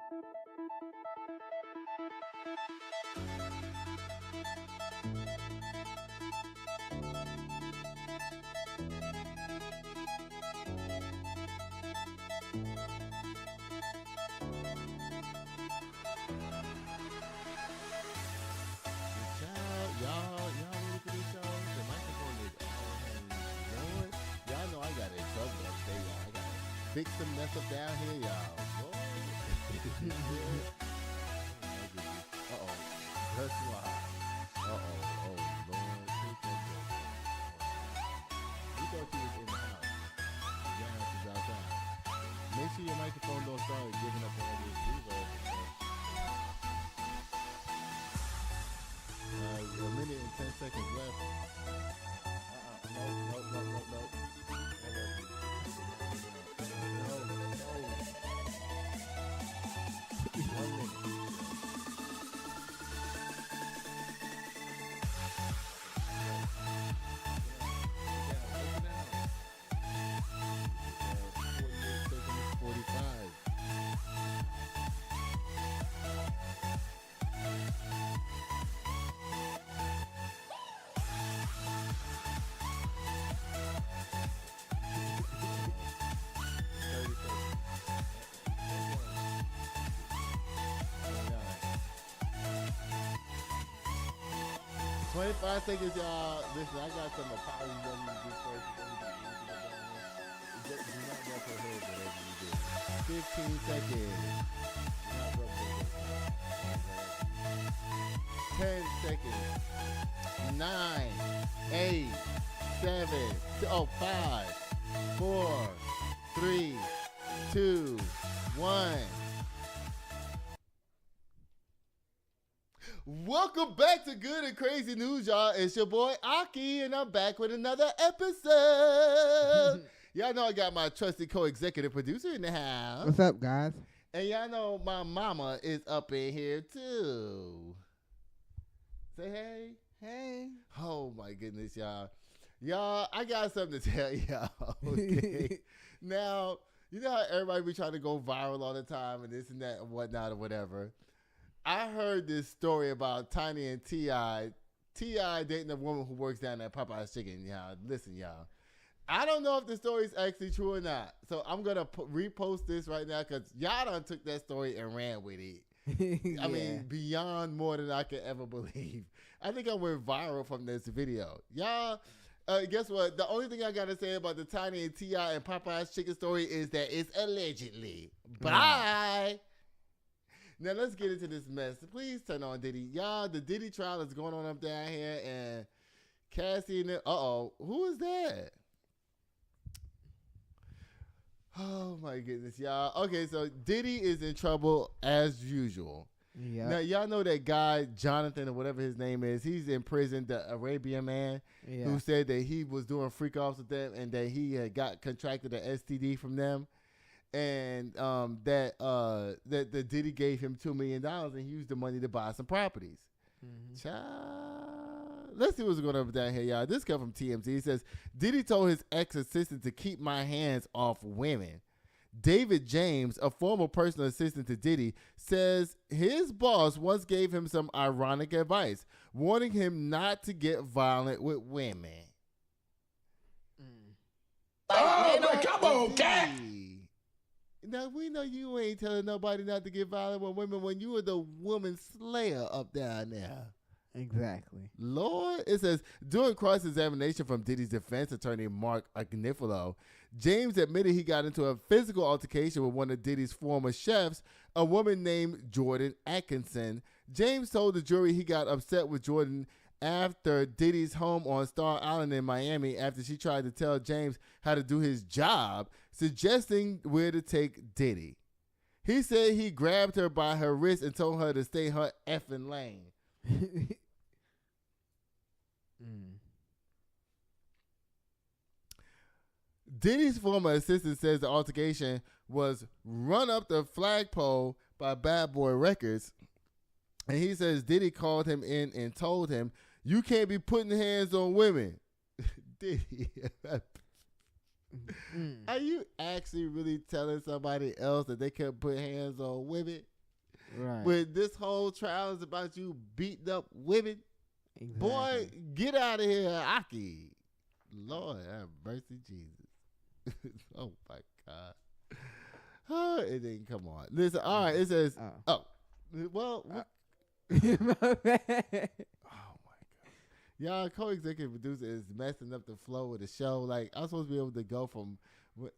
Y'all ready for this show? The microphone is on. Lord, y'all know I got in trouble up there, y'all. I gotta fix some mess up down here, y'all. Lord. Uh-oh. That's why. Uh-oh. Oh, Lord. Take that joke. We thought you was in the house. Your house is outside. Make sure your microphone don't start giving up all this reverb and stuff. A minute and 10 seconds left. No. One minute. Five seconds, y'all. Listen, I got some apologies that we do first. Do not rub her head whatever you do. 15 seconds. Do not rub her head. 10 seconds. 9, 8, 7, 5, 4, 3, 2, 1. Welcome back to Good and Crazy News, y'all. It's your boy Aki, and I'm back with another episode. Y'all know I got my trusty co-executive producer in the house. What's up, guys? And y'all know my mama is up in here, too. Say hey. Hey. Oh, my goodness, y'all. Y'all, I got something to tell y'all. Okay? Now, you know how everybody be trying to go viral all the time and this and that and whatnot or whatever? I heard this story about Tiny and T.I. T.I. dating a woman who works down at Popeye's Chicken. Y'all, listen, y'all. I don't know if the story is actually true or not. So I'm going to repost this right now because y'all done took that story and ran with it. Yeah. I mean, beyond more than I could ever believe. I think I went viral from this video. Y'all, guess what? The only thing I got to say about the Tiny and T.I. and Popeye's Chicken story is that it's allegedly. Bye. Now, let's get into this mess. Please turn on Diddy. Y'all, the Diddy trial is going on up down here, and Cassie and who is that? Oh, my goodness, y'all. Okay, so Diddy is in trouble as usual. Yep. Now, y'all know that guy, Jonathan, or whatever his name is, he's in prison, the Arabian man, who said that he was doing freak-offs with them and that he had contracted an STD from them. And that the Diddy gave him $2 million and he used the money to buy some properties. Mm-hmm. Child. Let's see what's going on down here, y'all. This comes from TMZ. He says, Diddy told his ex-assistant to keep my hands off women. David James, a former personal assistant to Diddy, says his boss once gave him some ironic advice, warning him not to get violent with women. Come on, cat! Now, we know you ain't telling nobody not to get violent with women when you were the woman slayer up down there. Exactly. Lord, it says, during cross-examination from Diddy's defense attorney, Mark Agnifilo, James admitted he got into a physical altercation with one of Diddy's former chefs, a woman named Jordan Atkinson. James told the jury he got upset with Jordan after Diddy's home on Star Island in Miami after she tried to tell James how to do his job, suggesting where to take Diddy. He said he grabbed her by her wrist and told her to stay her effing lane. Diddy's former assistant says the altercation was run up the flagpole by Bad Boy Records. And he says Diddy called him in and told him, you can't be putting hands on women. Diddy. Are you actually really telling somebody else that they can't put hands on women? Right. When this whole trial is about you beating up women, Exactly. boy, get out of here, Aki. Lord have mercy, Jesus. Oh my God. Oh, it didn't come on. Listen, all right. It says, well, My bad. oh my God. Y'all, co-executive producer is messing up the flow of the show. Like, I'm supposed to be able to go from,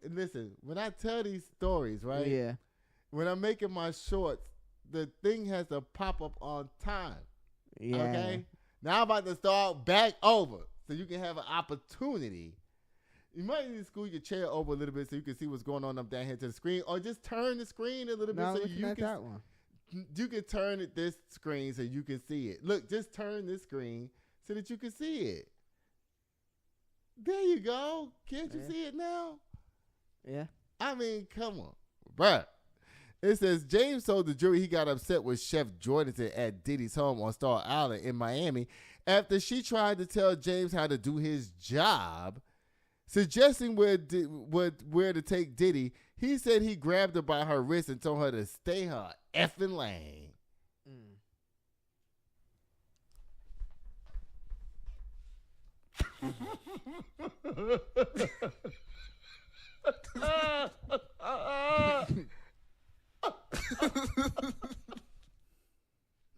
listen, when I tell these stories, right? Yeah. When I'm making my shorts, the thing has to pop up on time. Yeah. Okay? Now I'm about to start back over so you can have an opportunity. You might need to scoot your chair over a little bit so you can see what's going on up down here to the screen, or just turn the screen a little bit so you can that one. You can turn it this screen so you can see it. Look, just turn this screen so that you can see it. There you go. Can't you see it now? Yeah. I mean, come on, bruh. It says James told the jury he got upset with Chef Jordan at Diddy's home on Star Island in Miami after she tried to tell James how to do his job, suggesting where to take Diddy. He said he grabbed her by her wrist and told her to stay her effing lane.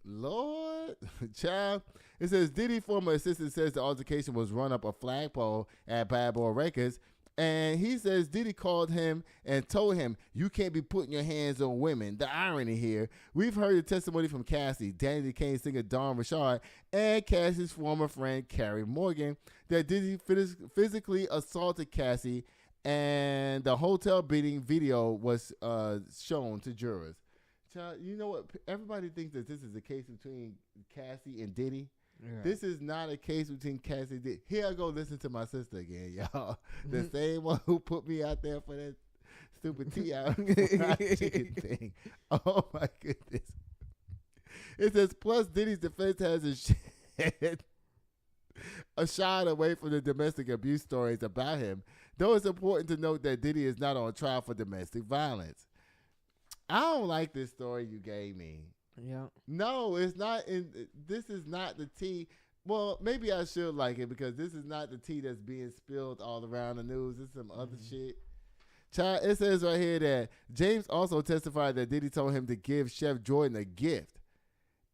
Lord, child. It says Diddy former assistant says the altercation was run up a flagpole at Bad Boy Records, and he says Diddy called him and told him, "You can't be putting your hands on women." The irony here, we've heard the testimony from Cassie, Danny Kane singer Dawn Richard, and Cassie's former friend Carrie Morgan that Diddy physically assaulted Cassie, and the hotel beating video was shown to jurors. Child, you know what? Everybody thinks that this is a case between Cassie and Diddy. Yeah. This is not a case between Cassie and Diddy. Here I go listen to my sister again, y'all. The same one who put me out there for that stupid tea-out chicken thing. Oh, my goodness. It says, plus Diddy's defense has a shot away from the domestic abuse stories about him, though it's important to note that Diddy is not on trial for domestic violence. I don't like this story you gave me. Yeah. No, it's not. This is not the tea. Well, maybe I should like it because this is not the tea that's being spilled all around the news. It's some other shit. Child, it says right here that James also testified that Diddy told him to give Chef Jordan a gift.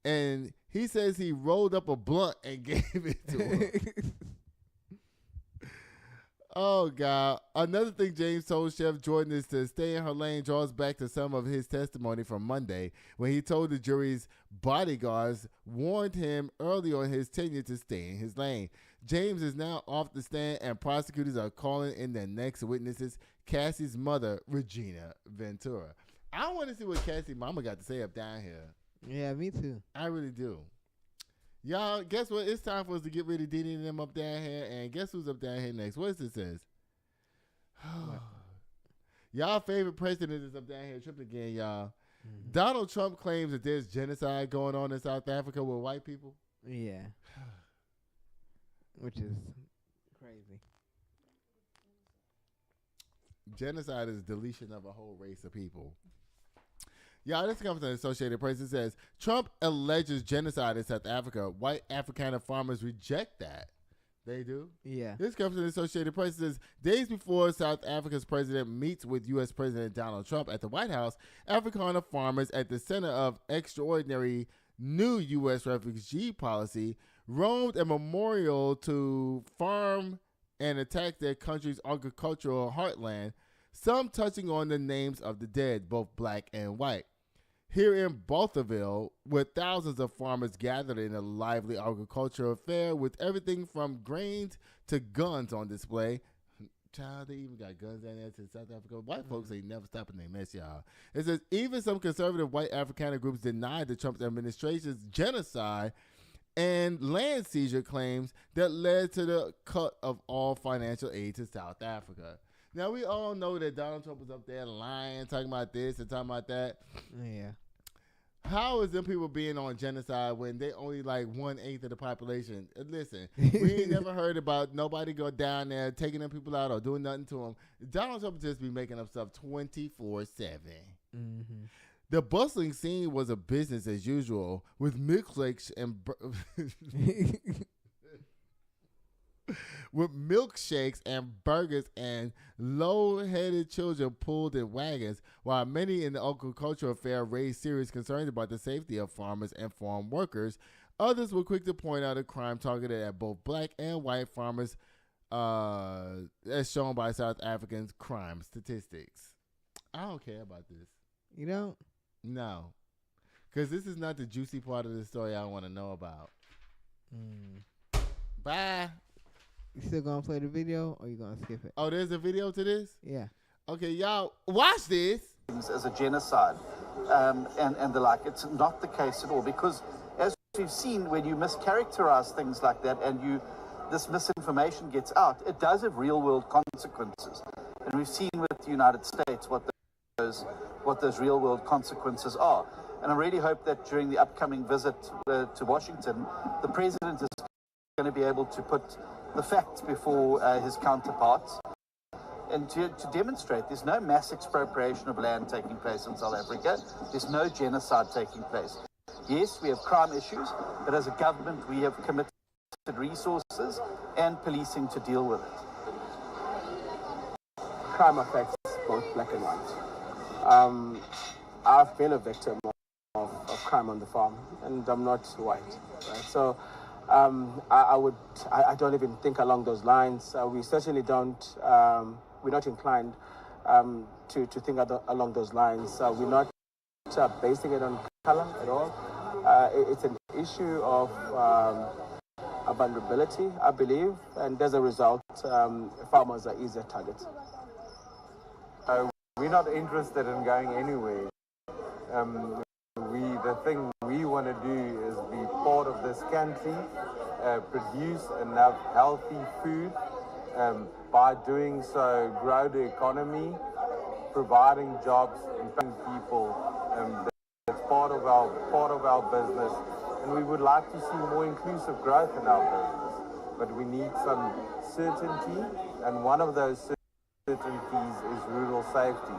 And he says he rolled up a blunt and gave it to him. Oh, God. Another thing James told Chef Jordan is to stay in her lane draws back to some of his testimony from Monday when he told the jury's bodyguards warned him early on his tenure to stay in his lane. James is now off the stand and prosecutors are calling in their next witnesses, Cassie's mother, Regina Ventura. I want to see what Cassie's mama got to say up down here. Yeah, me too. I really do. Y'all, guess what? It's time for us to get rid of Diddy and them up down here. And guess who's up down here next? What does it says? Y'all favorite president is up down here tripping again, y'all. Mm-hmm. Donald Trump claims that there's genocide going on in South Africa with white people. Yeah. Which is crazy. Genocide is deletion of a whole race of people. Y'all, this comes from the Associated Press. It says, Trump alleges genocide in South Africa. White Afrikaner farmers reject that. They do? Yeah. This comes from the Associated Press. It says, days before South Africa's president meets with U.S. President Donald Trump at the White House, Afrikaner farmers at the center of extraordinary new U.S. refugee policy roamed a memorial to farm and attack their country's agricultural heartland, some touching on the names of the dead, both black and white. Here in Balthaville, where thousands of farmers gathered in a lively agricultural fair with everything from grains to guns on display. Child, they even got guns down there to South Africa. White folks ain't never stopping their mess, y'all. It says, even some conservative white Afrikaner groups denied the Trump administration's genocide and land seizure claims that led to the cut of all financial aid to South Africa. Now, we all know that Donald Trump was up there lying, talking about this and talking about that. Yeah. How is them people being on genocide when they only like 1/8 of the population? Listen, we ain't never heard about nobody go down there taking them people out or doing nothing to them. Donald Trump just be making up stuff 24/7. Mm-hmm. The bustling scene was a business as usual, with milkshakes and with milkshakes and burgers and low-headed children pulled in wagons, while many in the agricultural fair raised serious concerns about the safety of farmers and farm workers. Others were quick to point out a crime targeted at both black and white farmers, as shown by South Africans' crime statistics. I don't care about this. You don't? No. Because this is not the juicy part of the story I want to know about. Bye. You still gonna play the video or you gonna skip it? Oh, there's a video to this? Yeah. Okay, y'all, watch this. As a genocide and the like. It's not the case at all, because as we've seen, when you mischaracterize things like that and this misinformation gets out, it does have real world consequences. And we've seen with the United States what those real world consequences are. And I really hope that during the upcoming visit to Washington, the president is going to be able to put the facts before his counterparts and to demonstrate there's no mass expropriation of land taking place in South Africa. There's no genocide taking place. Yes, we have crime issues, but as a government, we have committed resources and policing to deal with it. Crime affects both black and white. I've been a victim of crime on the farm, and I'm not white, right? So I don't even think along those lines. We certainly don't. We're not inclined to think along those lines. We're not basing it on color at all. It's an issue of vulnerability, I believe, and as a result, farmers are easier targets. We're not interested in going anywhere. The thing we want to do is be part of this country, produce enough healthy food. By doing so, grow the economy, providing jobs, employing people. That's part of our business, and we would like to see more inclusive growth in our business. But we need some certainty, and one of those certainties is rural safety.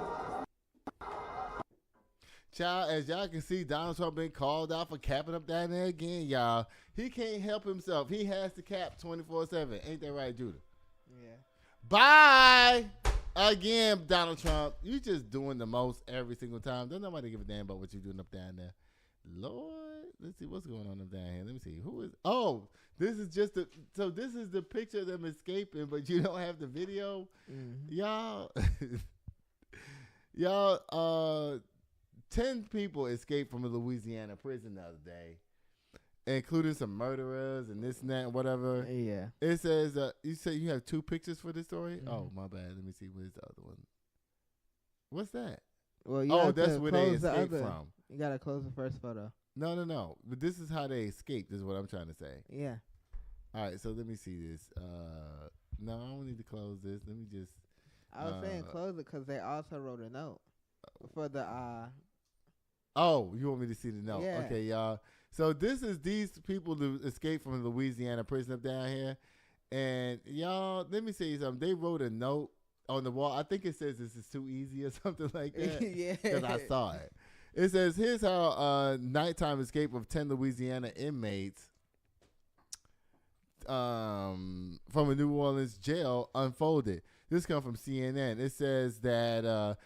Child, as y'all can see, Donald Trump been called out for capping up down there again, y'all. He can't help himself. He has to cap 24/7. Ain't that right, Judah? Yeah. Bye! Again, Donald Trump. You just doing the most every single time. Don't nobody give a damn about what you doing up down there. Lord, let's see what's going on up down here. Let me see. Who is... Oh, this is just the... So this is the picture of them escaping, but you don't have the video? Mm-hmm. Y'all... y'all, 10 people escaped from a Louisiana prison the other day, including some murderers and this and that and whatever. Yeah. It says, you say you have 2 pictures for this story? Mm-hmm. Oh, my bad. Let me see. Where's the other one? What's that? Well, that's where they escaped from. You got to close the first photo. No. But this is how they escaped, is what I'm trying to say. Yeah. All right, so let me see this. No, I don't need to close this. Let me just... I was saying close it because they also wrote a note for the... Oh, you want me to see the note? Yeah. Okay, y'all. So this is these people who escaped from the Louisiana prison up down here. And y'all, let me say something. They wrote a note on the wall. I think it says this is too easy or something like that. Yeah. Because I saw it. It says, here's how nighttime escape of 10 Louisiana inmates from a New Orleans jail unfolded. This comes from CNN. It says that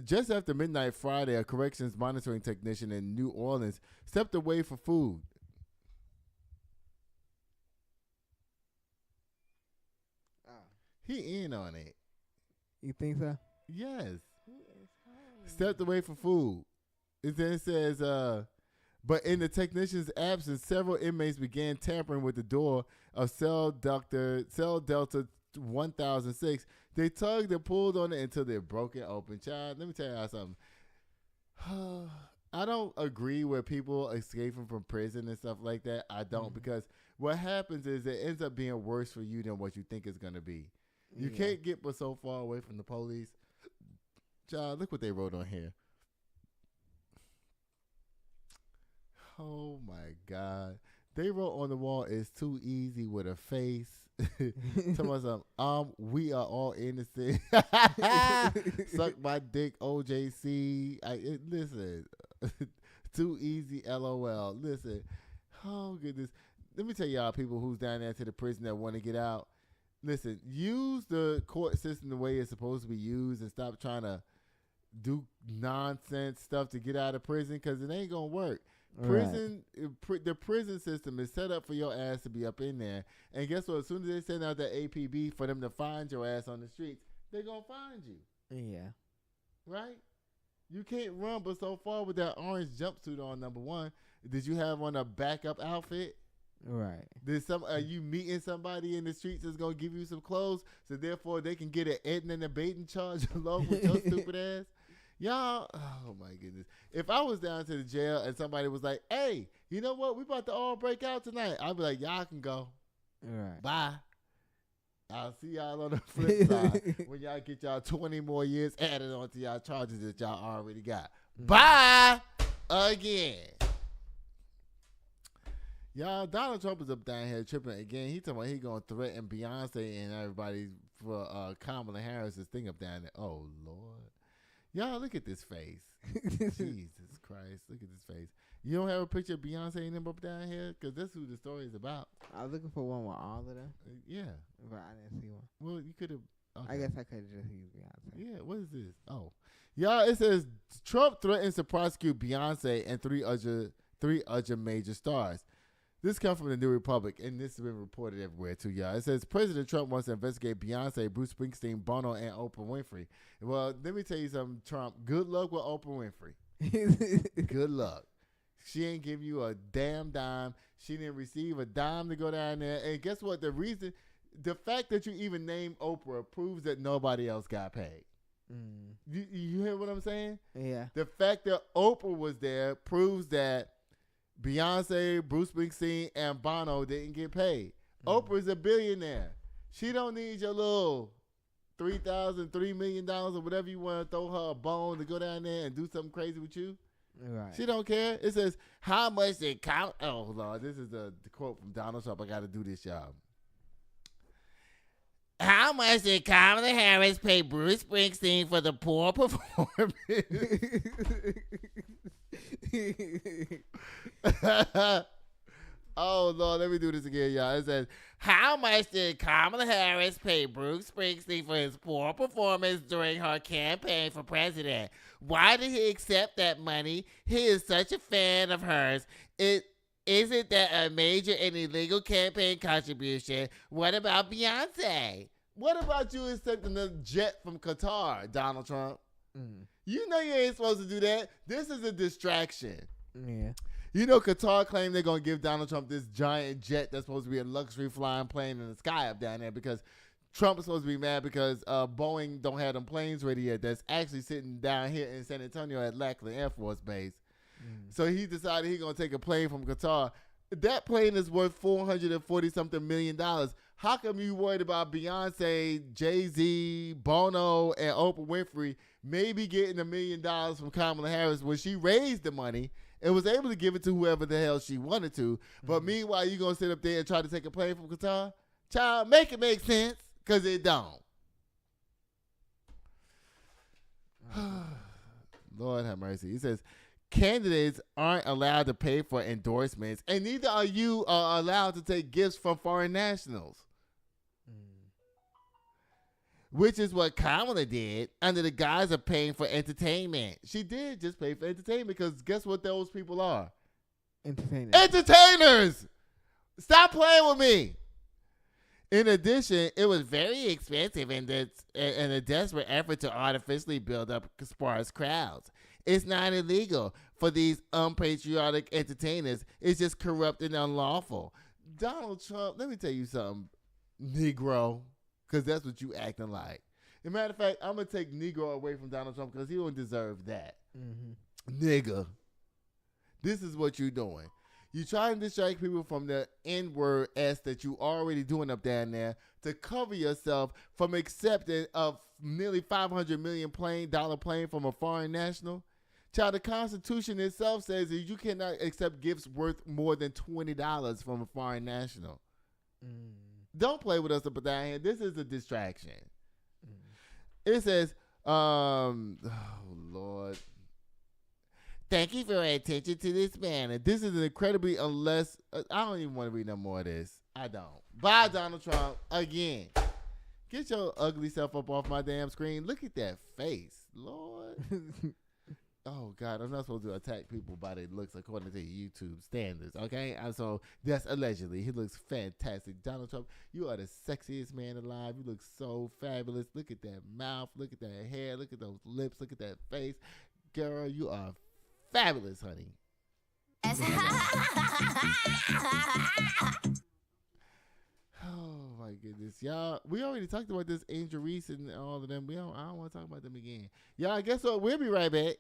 just after midnight Friday, a corrections monitoring technician in New Orleans stepped away for food. Oh. He in on it. You think so? Yes. Stepped away for food. It then says, but in the technician's absence, several inmates began tampering with the door of cell Delta 1006. They tugged and pulled on it until they broke it open. Child, let me tell you something. I don't agree with people escaping from prison and stuff like that. I don't, because what happens is it ends up being worse for you than what you think it's going to be. You can't get but so far away from the police. Child, look what they wrote on here. Oh, my God. They wrote on the wall, "It's too easy" with a face. Tell me something. We are all innocent. Suck my dick, OJC. Listen. Too easy, LOL. Listen, oh goodness. Let me tell y'all people who's down there to the prison that want to get out. Listen, use the court system the way it's supposed to be used and stop trying to do nonsense stuff to get out of prison because it ain't going to work. The prison system is set up for your ass to be up in there. And guess what? As soon as they send out that APB for them to find your ass on the streets, they're going to find you. Yeah. Right? You can't run but so far with that orange jumpsuit on, number one. Did you have on a backup outfit? Right. Are you meeting somebody in the streets that's going to give you some clothes so therefore they can get an aiding and abetting charge along with your stupid ass? Y'all, oh my goodness. If I was down to the jail and somebody was like, hey, you know what? We about to all break out tonight. I'd be like, y'all can go. Right. Bye. I'll see y'all on the flip side when y'all get y'all 20 more years added onto y'all charges that y'all already got. Bye again. Y'all, Donald Trump is up down here tripping again. He talking about he going to threaten Beyonce and everybody for Kamala Harris's thing up down there. Oh, Lord. Y'all, look at this face. Jesus Christ. Look at this face. You don't have a picture of Beyonce and them up down here? Because that's who the story is about. I was looking for one with all of them. Yeah. But I didn't see one. Well, you could have. Okay. I guess I could have just used Beyonce. Yeah, what is this? Oh. Y'all, it says Trump threatens to prosecute Beyonce and three other major stars. This comes from the New Republic, and this has been reported everywhere, too, y'all. It says President Trump wants to investigate Beyonce, Bruce Springsteen, Bono, and Oprah Winfrey. Well, let me tell you something, Trump. Good luck with Oprah Winfrey. Good luck. She ain't give you a damn dime. She didn't receive a dime to go down there. And guess what? The fact that you even named Oprah proves that nobody else got paid. You hear what I'm saying? Yeah. The fact that Oprah was there proves that Beyonce, Bruce Springsteen, and Bono didn't get paid. Oprah's a billionaire. She don't need your little $3 million or whatever you want to throw her a bone to go down there and do something crazy with you. Right. She don't care. It says, how much they count? Oh, Lord, this is the quote from Donald Trump. I got to do this, y'all. How much did Kamala Harris pay Bruce Springsteen for the poor performance? Oh, Lord, let me do this again, y'all. It says, how much did Kamala Harris pay Bruce Springsteen for his poor performance during her campaign for president? Why did he accept that money? He is such a fan of hers. Isn't that a major and illegal campaign contribution? What about Beyonce? What about you accepting the jet from Qatar, Donald Trump? You know you ain't supposed to do that. This is a distraction. Yeah. You know Qatar claimed they're going to give Donald Trump this giant jet that's supposed to be a luxury flying plane in the sky up down there because Trump is supposed to be mad because Boeing don't have them planes ready yet that's actually sitting down here in San Antonio at Lackland Air Force Base. So he decided he's going to take a plane from Qatar. That plane is worth $440-something million. How come you worried about Beyonce, Jay-Z, Bono, and Oprah Winfrey maybe getting $1 million from Kamala Harris when she raised the money and was able to give it to whoever the hell she wanted to? But meanwhile, you going to sit up there and try to take a plane from Qatar? Child, make it make sense, because it don't. Lord have mercy. He says, candidates aren't allowed to pay for endorsements, and neither are you allowed to take gifts from foreign nationals. Which is what Kamala did under the guise of paying for entertainment. She did just pay for entertainment because guess what those people are? Entertainers! Stop playing with me! In addition, it was very expensive in a desperate effort to artificially build up sparse crowds. It's not illegal for these unpatriotic entertainers. It's just corrupt and unlawful. Donald Trump, let me tell you something, Negro, because that's what you acting like. As a matter of fact, I'm going to take Negro away from Donald Trump because he don't deserve that. Nigga, this is what you're doing. You trying to distract people from the N-word S that you already doing up down there to cover yourself from accepting a nearly $500 million plane from a foreign national. Child, the Constitution itself says that you cannot accept gifts worth more than $20 from a foreign national. Don't play with us up down here. This is a distraction. It says, oh, Lord. Thank you for your attention to this banner. This is an incredibly unless I don't even want to read no more of this. I don't. Bye, Donald Trump. Again. Get your ugly self up off my damn screen. Look at that face. Lord. Oh, God. I'm not supposed to attack people by their looks according to YouTube standards, okay? So that's allegedly. He looks fantastic. Donald Trump, you are the sexiest man alive. You look so fabulous. Look at that mouth. Look at that hair. Look at those lips. Look at that face. Girl, you are fabulous, honey. Oh my goodness, y'all! We already talked about this, Angel Reese and all of them. I don't want to talk about them again, y'all. Guess what? We'll be right back.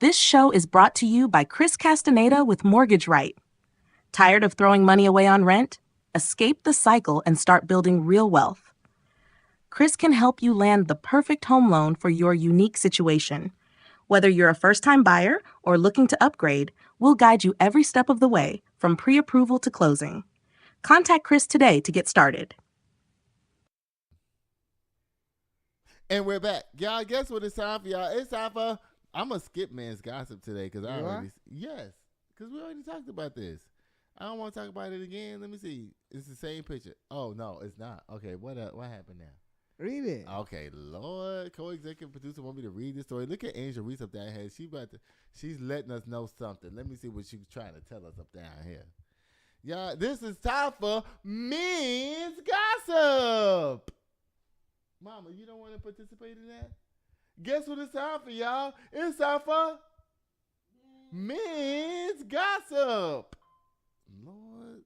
This show is brought to you by Chris Castaneda with Mortgage Right. Tired of throwing money away on rent? Escape the cycle and start building real wealth. Chris can help you land the perfect home loan for your unique situation. Whether you're a first-time buyer or looking to upgrade, we'll guide you every step of the way, from pre-approval to closing. Contact Chris today to get started. And we're back. Y'all, guess what it's time for, y'all? It's time for, I'm going to skip man's gossip today because yes, because we already talked about this. I don't want to talk about it again. Let me see. It's the same picture. Oh, no, it's not. Okay, what happened now? Read it. Okay, Lord, co-executive producer want me to read this story. Look at Angel Reese up there. She's letting us know something. Let me see what she's trying to tell us up down here. Y'all, this is time for men's gossip. Mama, you don't want to participate in that? Guess what it's time for, y'all? It's time for men's gossip. Lord.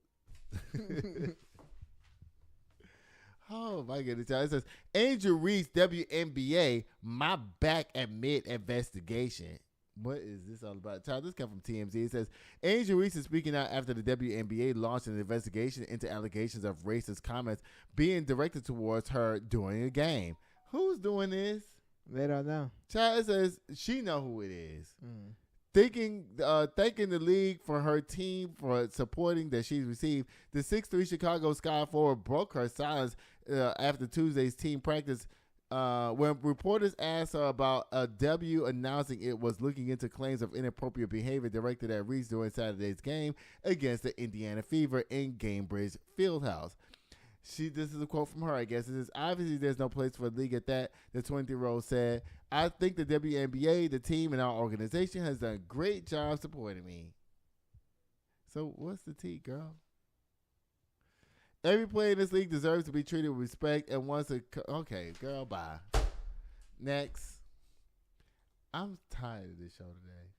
Oh, my goodness, y'all. It says, Angel Reese, WNBA, my back amid investigation. What is this all about? Child, this comes from TMZ. It says, Angel Reese is speaking out after the WNBA launched an investigation into allegations of racist comments being directed towards her during a game. Who's doing this? They don't know. Child, it says she know who it is. Thanking the league for her team for supporting that she's received. The 6'3" Chicago Sky forward broke her silence after Tuesday's team practice when reporters asked her about a W announcing it was looking into claims of inappropriate behavior directed at Reese during Saturday's game against the Indiana Fever in Gamebridge Fieldhouse. This is a quote from her, I guess. It says, obviously there's no place for a league at that, the 23-year-old said. I think the WNBA, the team, and our organization has done a great job supporting me. So what's the tea, girl? Every player in this league deserves to be treated with respect and wants to... Okay, girl, bye. Next. I'm tired of this show today.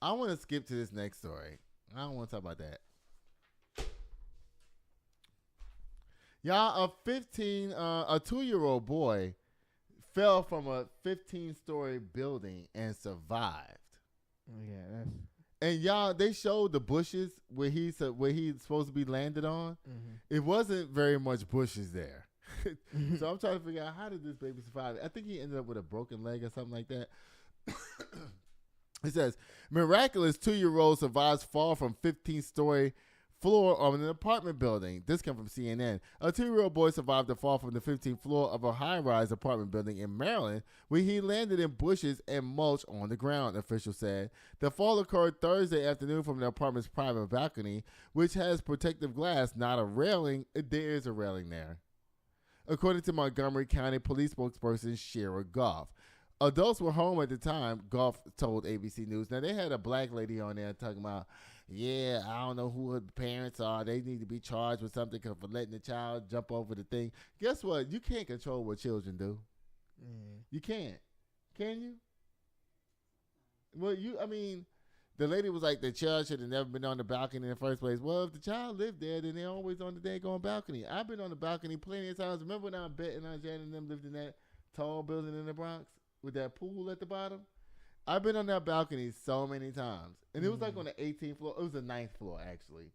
I want to skip to this next story. I don't want to talk about that. Y'all, a 2-year-old boy fell from a 15-story building and survived. Yeah, and y'all, they showed the bushes where he's supposed to be landed on. Mm-hmm. It wasn't very much bushes there. So I'm trying to figure out, how did this baby survive? I think he ended up with a broken leg or something like that. It says, miraculous 2-year-old survives fall from 15th-story floor of an apartment building. This comes from CNN. A 2-year-old boy survived the fall from the 15th floor of a high-rise apartment building in Maryland, where he landed in bushes and mulch on the ground, officials said. The fall occurred Thursday afternoon from the apartment's private balcony, which has protective glass, not a railing. There is a railing there. According to Montgomery County Police spokesperson Shara Goff. Adults were home at the time, Goff told ABC News. Now, they had a black lady on there talking about, yeah, I don't know who her parents are. They need to be charged with something for letting the child jump over the thing. Guess what? You can't control what children do. You can't. Can you? Well, the lady was like, the child should have never been on the balcony in the first place. Well, if the child lived there, then they're always on the daggone balcony. I've been on the balcony plenty of times. Remember when I bet and Jan and them lived in that tall building in the Bronx with that pool at the bottom? I've been on that balcony so many times. And it was like on the 18th floor. It was the 9th floor, actually.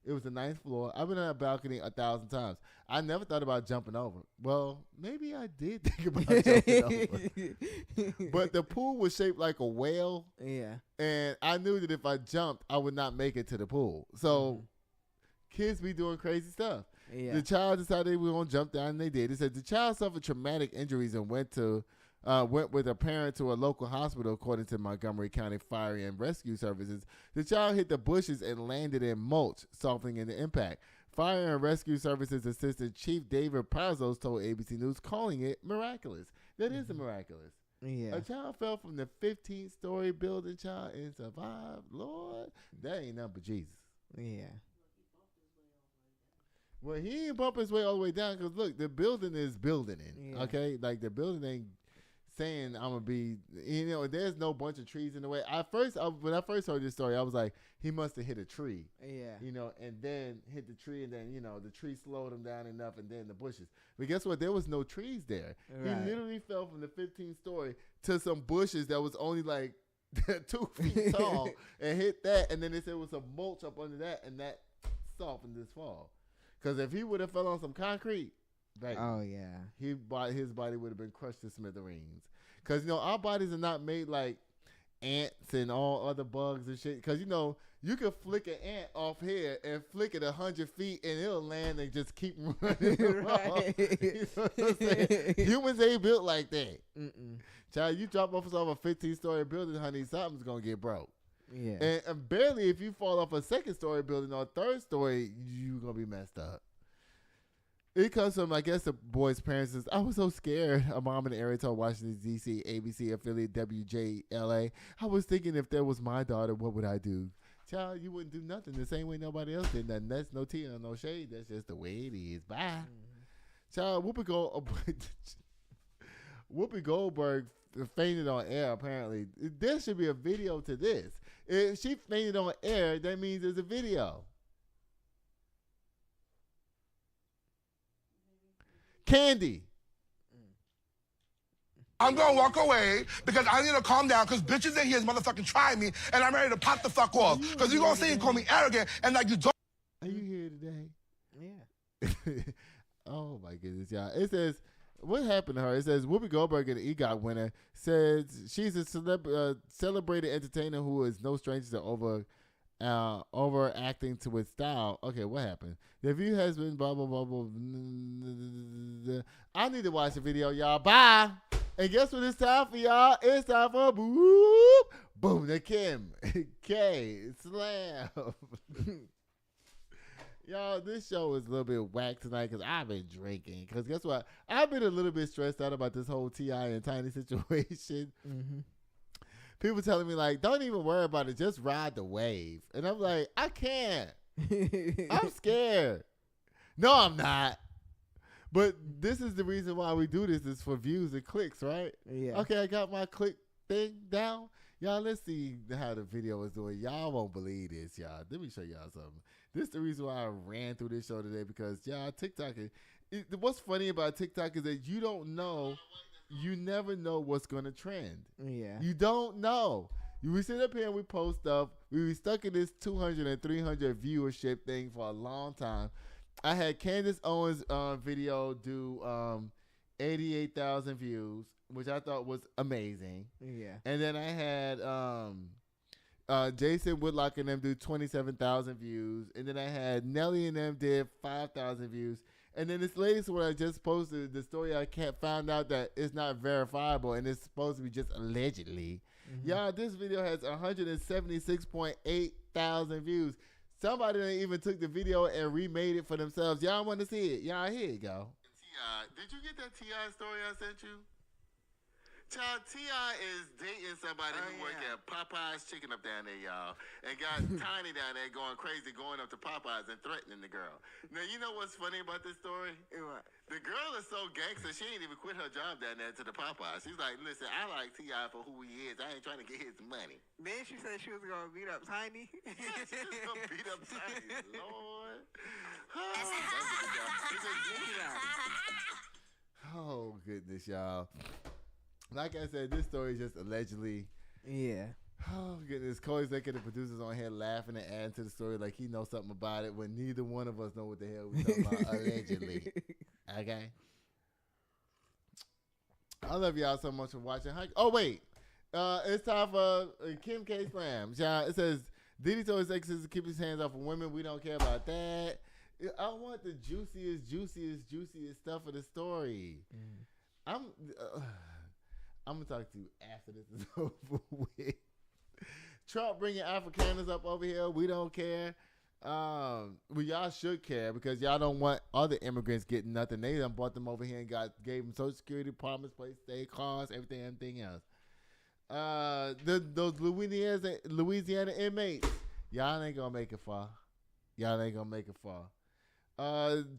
It was the 9th floor. I've been on that balcony 1,000 times. I never thought about jumping over. Well, maybe I did think about jumping over. But the pool was shaped like a whale. Yeah. And I knew that if I jumped, I would not make it to the pool. So kids be doing crazy stuff. Yeah. The child decided they were going to jump down, and they did. It said the child suffered traumatic injuries and went with a parent to a local hospital, according to Montgomery County Fire and Rescue Services. The child hit the bushes and landed in mulch, softening in the impact. Fire and Rescue Services Assistant Chief David Pazos told ABC News, calling it miraculous. That is a miraculous. Yeah. A child fell from the 15th story building, child, and survived. Lord, that ain't nothing but Jesus. Yeah. Well, he ain't bump his way all the way down because, look, the building is building it, okay? Like, the building ain't saying I'm going to be, there's no bunch of trees in the way. When I first heard this story, I was like, he must have hit a tree. Yeah. And then hit the tree, and then, the tree slowed him down enough, and then the bushes. But guess what? There was no trees there. Right. He literally fell from the 15th story to some bushes that was only like 2 feet tall and hit that, and then they said it was some mulch up under that, and that softened his fall. Because if he would have fell on some concrete, baby, his body would have been crushed to smithereens. Because, our bodies are not made like ants and all other bugs and shit. Because, you can flick an ant off here and flick it 100 feet and it'll land and just keep running around. You know what I'm saying? Humans ain't built like that. Child, you drop off a 15-story building, honey, something's going to get broke. Yeah. And barely if you fall off a 2nd-story building or 3rd story, you're going to be messed up. It comes from, I guess, the boy's parents says, I was so scared. A mom in the area told Washington, D.C. ABC affiliate WJLA, I was thinking if that was my daughter, what would I do? Child, you wouldn't do nothing the same way nobody else did nothing. That's no tea or no shade. That's just the way it is. Bye. Child, Whoopi Goldberg fainted on air, apparently. There should be a video to this. If she fainted on air, that means there's a video. Candy. I'm gonna walk away because I need to calm down because bitches in here is motherfucking trying me and I'm ready to pop the fuck off. Because you're gonna say and call me arrogant and like you don't. Are you here today? Yeah. Oh my goodness, y'all. It says, what happened to her? It says Whoopi Goldberg, an EGOT winner, says she's a celebrated entertainer who is no stranger to overacting to with style. Okay, what happened? The view has been blah, blah, blah, blah. I need to watch the video, y'all. Bye. And guess what it's time for, y'all? It's time for boom, the Kim K Slam. Y'all, this show is a little bit whack tonight because I've been drinking. Because guess what? I've been a little bit stressed out about this whole T.I. and Tiny situation. Mm-hmm. People telling me, like, don't even worry about it. Just ride the wave. And I'm like, I can't. I'm scared. No, I'm not. But this is the reason why we do this is for views and clicks, right? Yeah. Okay, I got my click thing down. Y'all, let's see how the video is doing. Y'all won't believe this, y'all. Let me show y'all something. This is the reason why I ran through this show today because, y'all, TikTok what's funny about TikTok is that you don't know. You never know what's going to trend. Yeah. You don't know. We sit up here and we post stuff. We were stuck in this 200 and 300 viewership thing for a long time. I had Candace Owens' video do 88,000 views, which I thought was amazing. Yeah. And then I had Jason Woodlock and them do 27,000 views. And then I had Nelly and them did 5,000 views. And then this latest one I just posted, the story I can't find out that it's not verifiable and it's supposed to be just allegedly. Mm-hmm. Y'all, this video has 176.8 thousand views. Somebody even took the video and remade it for themselves. Y'all want to see it? Y'all, here you go. T.I., did you get that T.I. story I sent you? Child, T.I. is dating somebody who work at Popeye's Chicken up down there, y'all. And got Tiny down there going crazy, going up to Popeye's and threatening the girl. Now, you know what's funny about this story? What? The girl is so gangster, she ain't even quit her job down there to the Popeyes. She's like, listen, I like T.I. for who he is. I ain't trying to get his money. Then she said she was going to beat up Tiny. Yeah, she was going to beat up Tiny. Lord. Oh, goodness, y'all. Like I said, this story is just allegedly. Yeah. Oh, goodness. Corey's looking at the producers on here laughing and adding to the story like he knows something about it when neither one of us know what the hell we're talking about allegedly. Okay? I love y'all so much for watching. Oh, wait. It's time for Kim K Slam. It says, Diddy told his exes to keep his hands off of women. We don't care about that. I want the juiciest stuff of the story. I'm gonna talk to you after this is over with. Trump bringing Afrikaners up over here. We don't care. Well, y'all should care because y'all don't want other immigrants getting nothing. They done brought them over here and gave them Social Security, apartments, place, stay, cars, everything else. Those Louisiana inmates, y'all ain't gonna make it far.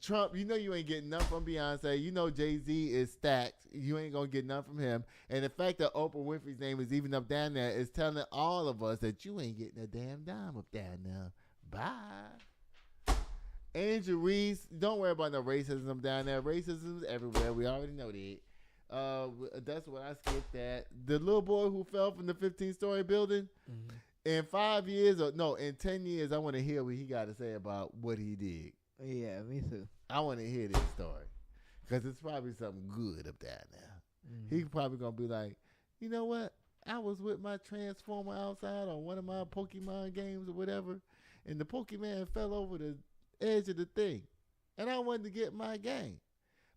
Trump, you know you ain't getting nothing from Beyonce. You know Jay-Z is stacked. You ain't gonna get nothing from him. And the fact that Oprah Winfrey's name is even up down there is telling all of us that you ain't getting a damn dime up down there. Bye. Angel Reese, don't worry about no racism down there. Racism is everywhere. We already know that. That's what I skipped at. The little boy who fell from the 15-story building, in 5 years, in 10 years, I want to hear what he got to say about what he did. Yeah, me too. I want to hear this story because it's probably something good up there now. He probably going to be like, you know what? I was with my Transformer outside on one of my Pokemon games or whatever, and the Pokemon fell over the edge of the thing, and I wanted to get my game.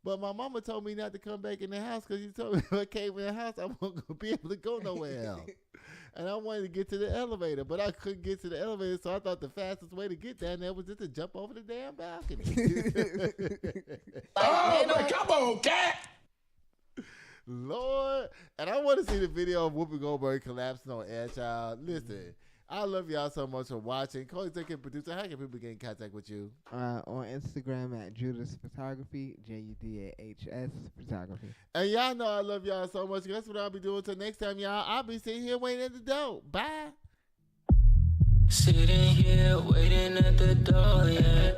But my mama told me not to come back in the house because she told me if I came in the house, I wasn't going to be able to go nowhere else. And I wanted to get to the elevator, but I couldn't get to the elevator, so I thought the fastest way to get down there was just to jump over the damn balcony. Come on, cat! Lord. And I want to see the video of Whoopi Goldberg collapsing on Air Child. Listen, I love y'all so much for watching. Co-executive producer, how can people get in contact with you? On Instagram at Judas Photography, JUDAHS Photography. And y'all know I love y'all so much. That's what I'll be doing till next time, y'all. I'll be sitting here waiting at the door. Bye. Sitting here waiting at the door, yeah.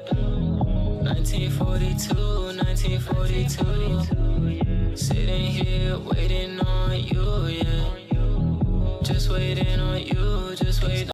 1942, 1942. Sitting here waiting on you, yeah. Just waiting on